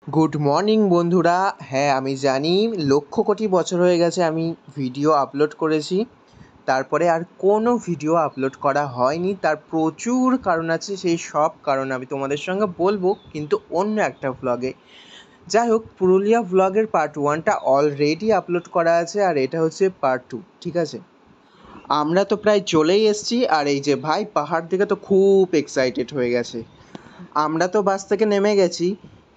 Good morning বন্ধুরা। হ্যাঁ, আমি জানি লক্ষ কোটি বছর হয়ে গেছে আমি ভিডিও আপলোড করেছি, তারপরে আর কোনো ভিডিও আপলোড করা হয়নি। তার প্রচুর কারণ আছে, সেই সব কারণ আমি তোমাদের সঙ্গে বলবো কিন্তু অন্য একটা ভ্লগে। যাই হোক, পুরুলিয়া ভ্লগের পার্ট 1টা অলরেডি আপলোড করা আছে, আর এটা হচ্ছে পার্ট 2। ঠিক আছে, আমরা তো প্রায় চলেই এসেছি। আর এই যে ভাই, পাহাড় থেকে তো খুব এক্সাইটেড হয়ে গেছে। আমরা তো বাস থেকে নেমে গেছি,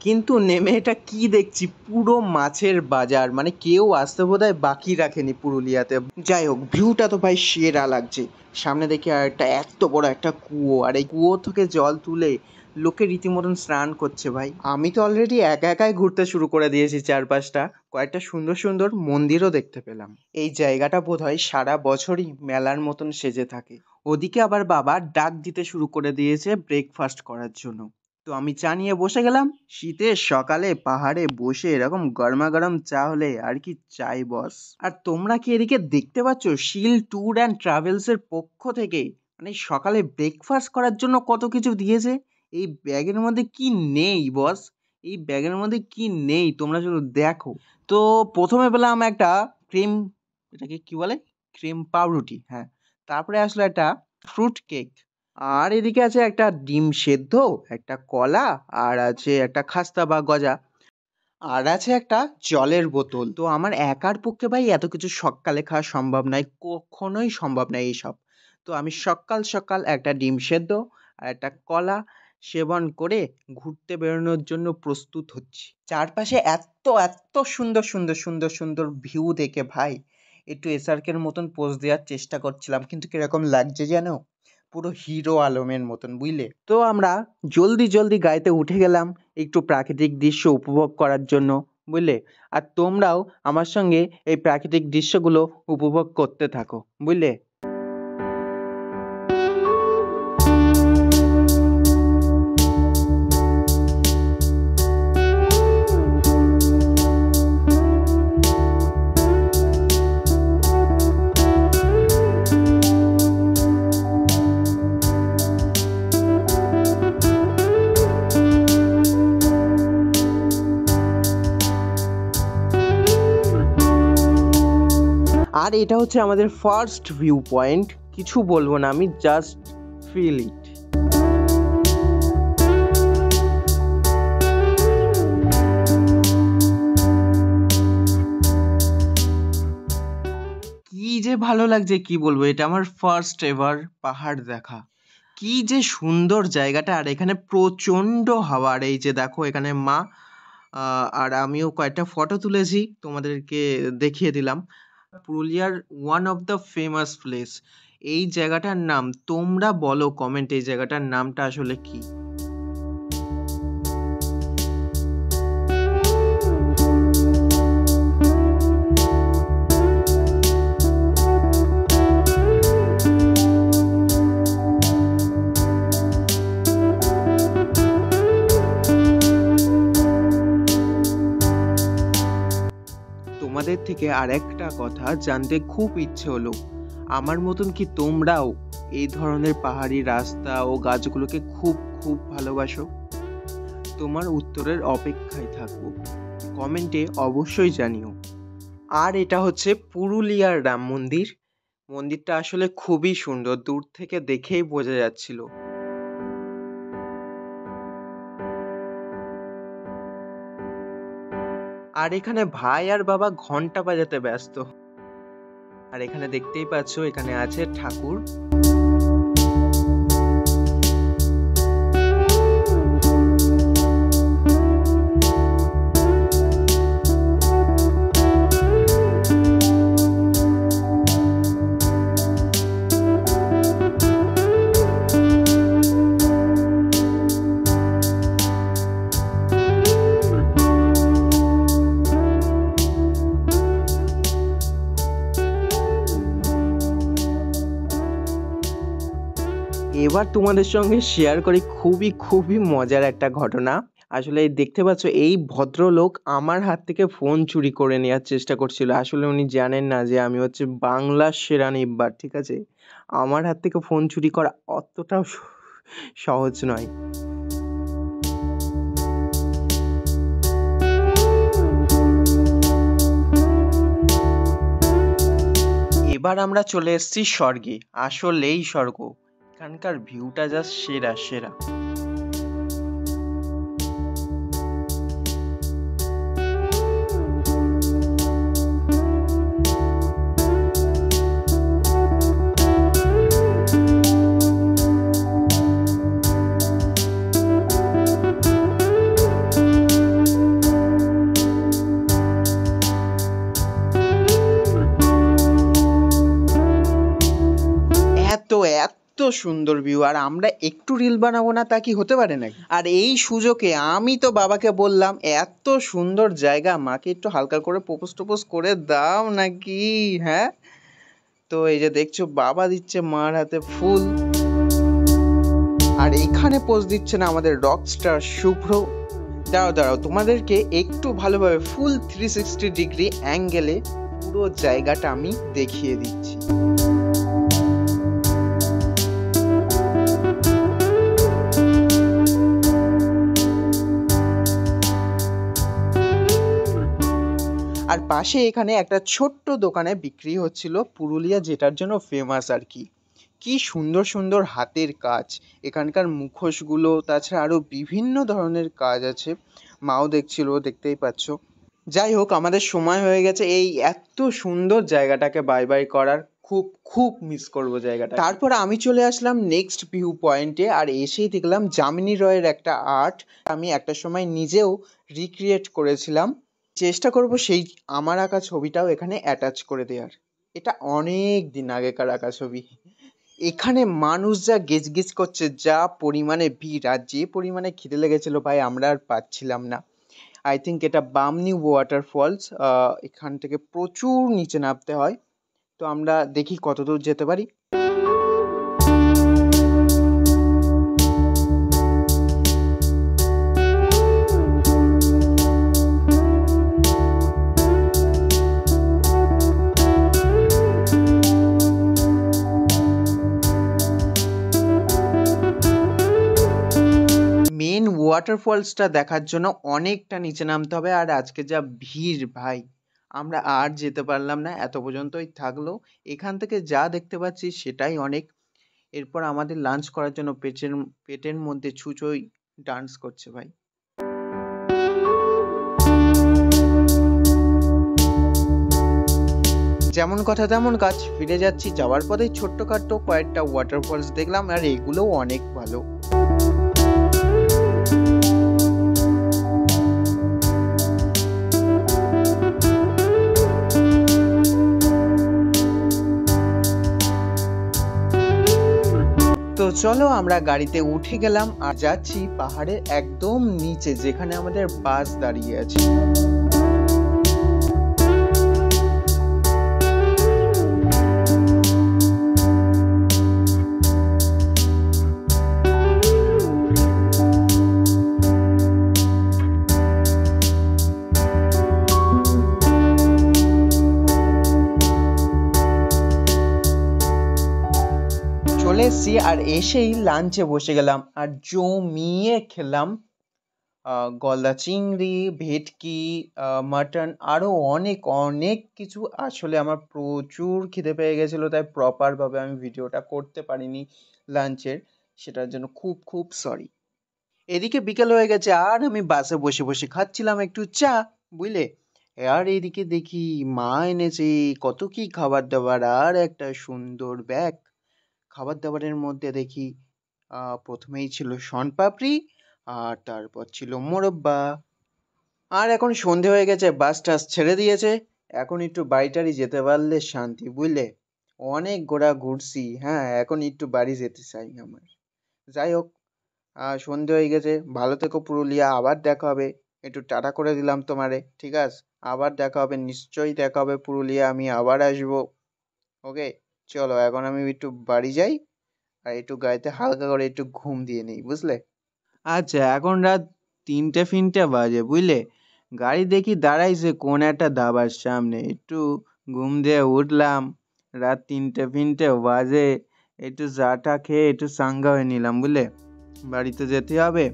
কিন্তু নেমে এটা কি দেখছি, পুরো মাছের বাজার। মানে কেউ আসতে বোধহয় বাকি রাখেনি পুরুলিয়াতে। যাই হোক, ভিউটা তো ভাই সেরা লাগছে। সামনে দেখি আর একটা এত বড় একটা কুয়ো, আর এই কুয়ো থেকে জল তুলে লোকে রীতিমতন স্নান করছে ভাই। আমি তো অলরেডি একা একাই ঘুরতে শুরু করে দিয়েছি চারপাশটা। কয়েকটা সুন্দর সুন্দর মন্দিরও দেখতে পেলাম। এই জায়গাটা বোধহয় সারা বছরই মেলার মতন সেজে থাকে। ওদিকে আবার বাবা ডাক দিতে শুরু করে দিয়েছে ব্রেকফাস্ট করার জন্য। তো আমি চা নিয়ে বসে গেলাম। শীতের সকালে পাহাড়ে বসে এরকম গরমা গরম চা হলে আর কি চাই বস। আর তোমরা কি এদিকে দেখতে পাচ্ছ, শিল ট্যুর অ্যান্ড ট্রাভেলসের পক্ষ থেকে মানে সকালে ব্রেকফাস্ট করার জন্য কত কিছু দিয়েছে। এই ব্যাগের মধ্যে কি নেই বস, এই ব্যাগের মধ্যে কি নেই তোমরা শুধু দেখো। তো প্রথমে পেলাম একটা ক্রিম, এটাকে কি বলে, ক্রিম পাউরুটি। হ্যাঁ, তারপরে আসলো একটা ফ্রুট কেক, আর এদিকে আছে একটা ডিম সেদ্ধ, একটা কলা, আর আছে একটা খাস্তা বা গজা, আর আছে একটা জলের বোতল। তো আমার একার পক্ষে ভাই এত কিছু সকালে খাওয়া সম্ভব নয়, কখনোই সম্ভব নয় এইসব। তো আমি সকাল সকাল একটা ডিম সেদ্ধ আর একটা কলা সেবন করে ঘুরতে বেরোনোর জন্য প্রস্তুত হচ্ছি। চারপাশে এত এত সুন্দর সুন্দর সুন্দর সুন্দর ভিউ দেখে ভাই একটু এসআরকের মতন পোজ দেওয়ার চেষ্টা করছিলাম, কিন্তু কিরকম লাগছে যেন পুরো হিরো আলমের মতন, বুঝলে। তো আমরা জলদি জলদি গাড়িতে উঠে গেলাম একটু প্রাকৃতিক দৃশ্য উপভোগ করার জন্য, বুঝলে। আর তোমরাও আমার সঙ্গে এই প্রাকৃতিক দৃশ্যগুলো উপভোগ করতে থাকো, বুঝলে। আর এটা হচ্ছে আমাদের ফার্স্ট ভিউ পয়েন্ট। কিছু বলবো না, আমি জাস্ট ফিল ইট। কি যে ভালো লাগছে কি বলবো, এটা আমার ফার্স্ট এভার পাহাড় দেখা। কি যে সুন্দর জায়গাটা, আর এখানে প্রচন্ড হাওয়া। আর এই যে দেখো এখানে মা, আর আমিও কয়েকটা ফটো তুলেছি, তোমাদেরকে দেখিয়ে দিলাম। পুরুলিয়ার one of the famous place. এই জায়গাটার নাম তোমরা বলো কমেন্টে, এই জায়গাটার নামটা আসলে কি। তোমাদের থেকে আর একটা কথা জানতে খুব ইচ্ছে হলো, আমার মতন কি তোমরাও এই ধরনের পাহাড়ি রাস্তা ও গাছগুলোকে খুব খুব ভালোবাসো? তোমার উত্তরের অপেক্ষায় থাকবো, কমেন্টে অবশ্যই জানিও। আর এটা হচ্ছে পুরুলিয়ার রাম মন্দির। মন্দিরটা আসলে খুবই সুন্দর, দূর থেকে দেখেই বোঝা যাচ্ছিল। আর এখানে ভাই আর বাবা ঘন্টা বাজাতে ব্যস্ত। আর এখানে দেখতেই পাচ্ছো, এখানে আছে ঠাকুর। এবার তোমাদের সঙ্গে শেয়ার করি খুবই খুবই মজার একটা ঘটনা। আসলে এই দেখতে পাচ্ছ, এই ভদ্রলোক আমার হাত থেকে ফোন চুরি করে নেওয়ার চেষ্টা করছিল। আসলে উনি জানেন না যে আমি হচ্ছে বাংলার সেরা নিব্বার, ঠিক আছে। আমার হাত থেকে ফোন চুরি করা অতটাও সহজ নয়। এবার আমরা চলে এসেছি স্বর্গে, আসলেই স্বর্গ। এখানকার ভিউটা জাস্ট সেরা সেরা। এত এত সুন্দর ভিউ, আর আমরা একটু রিল বানাবো না তা কি হতে পারে নাকি? আর এই সুযোগে আমি তো বাবাকে বললাম, এত সুন্দর জায়গা, মাকে একটু হালকা করে প্রপোজ টোপোজ করে দাও নাকি। হ্যাঁ, তো এই যে দেখছো বাবা দিচ্ছে মার হাতে ফুল, আর এখানে পোজ দিচ্ছে না আমাদের রকস্টার শুভ্র। দাঁড়াও দাঁড়াও, তোমাদেরকে একটু ভালোভাবে ফুল 360 ডিগ্রি অ্যাঙ্গেলে পুরো জায়গাটা আমি দেখিয়ে দিচ্ছি। আর পাশে এখানে একটা ছোট্ট দোকানে বিক্রি হচ্ছিল পুরুলিয়া, যেটার জন্য ফেমাস আর কি। কি সুন্দর সুন্দর হাতের কাজ, এখানকার মুখোশগুলো, তাছাড়া আরও বিভিন্ন ধরনের কাজ আছে। মাও দেখছিল, দেখতেই পাচ্ছ। যাই হোক, আমাদের সময় হয়ে গেছে এই এত সুন্দর জায়গাটাকে বাই বাই করার। খুব খুব মিস করবো জায়গাটা। তারপর আমি চলে আসলাম নেক্সট ভিউ পয়েন্টে, আর এসেই দেখলাম যামিনী রয়ের একটা আর্ট। আমি একটা সময় নিজেও রিক্রিয়েট করেছিলাম, চেষ্টা করব সেই আমার আঁকা ছবিটাও এখানে অ্যাটাচ করে দেওয়ার। এটা অনেক দিন আগেকার আঁকা ছবি। এখানে মানুষ যা গেজগেজ করছে, যা পরিমাণে ভিড়, আর যে পরিমাণে খিদে লেগেছিল ভাই, আমরা আর পাচ্ছিলাম না। আই থিঙ্ক এটা বামনি ওয়াটারফলস। এখান থেকে প্রচুর নিচে নামতে হয়, তো আমরা দেখি কতদূর যেতে পারি। মেন ওয়াটারফলসটা দেখার জন্য অনেকটা নিচে নামতে হবে, আর আজকে যা ভিড় ভাই, আমরা আর যেতে পারলাম না, এত পর্যন্তই থাকলো। এখান থেকে যা দেখতে পাচ্ছি সেটাই অনেক। এরপর আমাদের লাঞ্চ করার জন্য পেটের মধ্যে ছুঁচোই ডান্স করছে ভাই। যেমন কথা তেমন কাজ, ফিরে যাচ্ছি। যাওয়ার পথে ছোট্টখাট্টো কয়েকটা ওয়াটারফলস দেখলাম, আর এগুলোও অনেক ভালো। তো চলো, আমরা গাড়িতে উঠে গেলাম আর যাচ্ছি পাহাড়ের একদম নিচে, যেখানে আমাদের বাস দাঁড়িয়ে আছে। চলে এসেছি, আর এসেই লাঞ্চে বসে গেলাম, আর জমিয়ে খেলাম। গলদা চিংড়ি, ভেটকি, মাটন, আরও অনেক অনেক কিছু। আসলে আমার প্রচুর খিদে পেয়ে গেছিলো, তাই প্রপারভাবে আমি ভিডিওটা করতে পারিনি লাঞ্চের, সেটার জন্য খুব খুব সরি। এদিকে বিকেল হয়ে গেছে, আর আমি বাসে বসে বসে খাচ্ছিলাম একটু চা, বুঝলে। আর এদিকে দেখি মা এনেছে কত কি খাবার দাবার, আর একটা সুন্দর ব্যাগ। খাবার দাবারের মধ্যে দেখি প্রথমেই ছিল শনপাপড়ি, আর তারপর ছিল মোরব্বা। আর এখন সন্ধে হয়ে গেছে, বাস টাস ছেড়ে দিয়েছে, এখন একটু বাড়িটারি যেতে পারলে শান্তি, বুঝলে। অনেক ঘোরা ঘুরছি, হ্যাঁ, এখন একটু বাড়ি যেতে চাই আমার। যাই হোক, সন্ধে হয়ে গেছে, ভালো থেকো পুরুলিয়া, আবার দেখা হবে। একটু টাটা করে দিলাম তোমারে, ঠিক আছে। আবার দেখা হবে, নিশ্চয়ই দেখা হবে পুরুলিয়া, আমি আবার আসবো। ওকে, চলো এখন আমি একটু বাড়ি যাই, আর একটু গাড়িতে হালকা করে একটু ঘুম দিয়ে নিই, বুঝলে। আচ্ছা, এখন রাত 3টে বাজে, বুঝলে। গাড়ি দেখি দাঁড়াইছে কোন একটা ধাবার সামনে, একটু ঘুম দিয়ে উঠলাম। রাত 3টে বাজে, একটু চাটা খেয়ে একটু চাঙ্গা হয়ে নিলাম, বুঝলে। বাড়িতে যেতে হবে,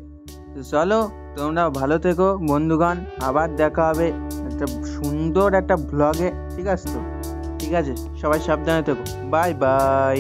তো চলো, তোমরা ভালো থেকো বন্ধুগণ, আবার দেখা হবে একটা সুন্দর একটা ব্লগে, ঠিক আছে তো। ঠিক আছে, সবাই সাবধানে থেকো। Bye bye.